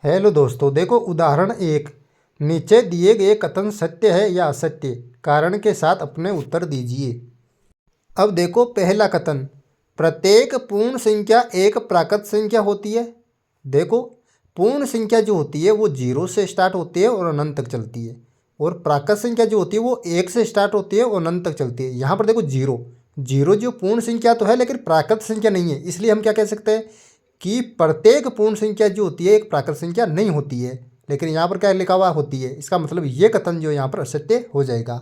Hello दोस्तों, देखो उदाहरण एक। नीचे दिए गए कथन सत्य है या असत्य, कारण के साथ अपने उत्तर दीजिए। अब देखो पहला कथन, प्रत्येक पूर्ण संख्या एक प्राकृत संख्या होती है। देखो पूर्ण संख्या जो होती है वो 0 से स्टार्ट होती है और अनंत तक चलती है, और प्राकृत संख्या जो होती है वो 1 से स्टार्ट होती है और अनंत तक चलती है। यहाँ पर देखो जीरो जीरो जो पूर्ण संख्या तो है लेकिन प्राकृत संख्या नहीं है, इसलिए हम क्या कह सकते हैं कि प्रत्येक पूर्ण संख्या जो होती है एक प्राकृत संख्या नहीं होती है। लेकिन यहाँ पर क्या लिखा हुआ होती है, इसका मतलब ये कथन जो यहाँ पर असत्य हो जाएगा।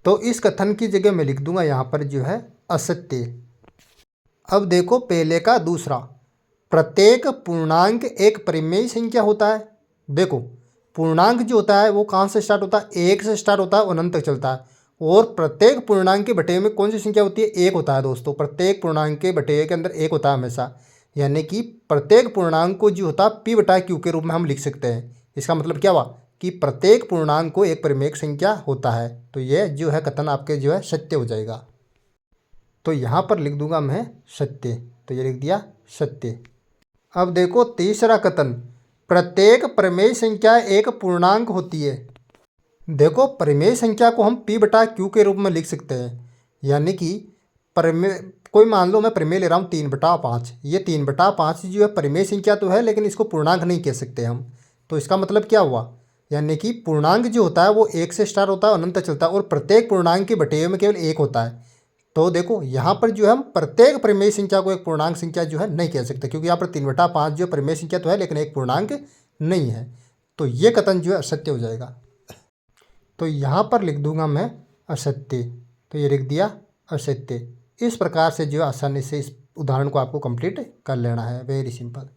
तो इस कथन की जगह मैं लिख दूंगा यहाँ पर जो है असत्य। अब देखो पहले का दूसरा, प्रत्येक पूर्णांक एक परिमेय संख्या होता है। देखो पूर्णांक जो होता है वो कहाँ से स्टार्ट होता है, 1 से स्टार्ट होता है और अनंत तक चलता है। और प्रत्येक पूर्णांक के बटे में कौन सी संख्या होती है, 1 होता है दोस्तों। प्रत्येक पूर्णांक के बटे के अंदर 1 होता है हमेशा, यानी कि प्रत्येक पूर्णांक को जो होता है पी बटा क्यू के रूप में हम लिख सकते हैं। इसका मतलब क्या हुआ कि प्रत्येक पूर्णांक को एक परिमेय संख्या होता है। तो यह जो है कथन आपके जो है सत्य हो जाएगा। तो यहाँ पर लिख दूंगा मैं सत्य, तो ये लिख दिया सत्य। अब देखो तीसरा कथन, प्रत्येक परिमेय संख्या एक पूर्णांक होती है। देखो परिमेय संख्या को हम पी बटा क्यू के रूप में लिख सकते हैं, यानी कि परिमेय कोई मान लो मैं परिमेय ले रहा हूँ 3/5। ये 3/5 जो है परिमेय संख्या तो है लेकिन इसको पूर्णांक नहीं कह सकते हम। तो इसका मतलब क्या हुआ, यानी कि पूर्णांक जो होता है वो 1 से स्टार्ट होता है अनंत तक चलता है, और प्रत्येक पूर्णांक के बटे में केवल 1 होता है। तो देखो यहाँ पर जो है हम प्रत्येक परिमेय संख्या को एक पूर्णांक संख्या जो है नहीं कह सकते, क्योंकि यहाँ पर 3/5 जो परिमेय संख्या तो है लेकिन एक पूर्णांक नहीं है। तो ये कथन जो है असत्य हो जाएगा। तो यहाँ पर लिख दूंगा मैं असत्य, तो ये लिख दिया असत्य। इस प्रकार से जो आसानी से इस उदाहरण को आपको कंप्लीट कर लेना है, वेरी सिंपल।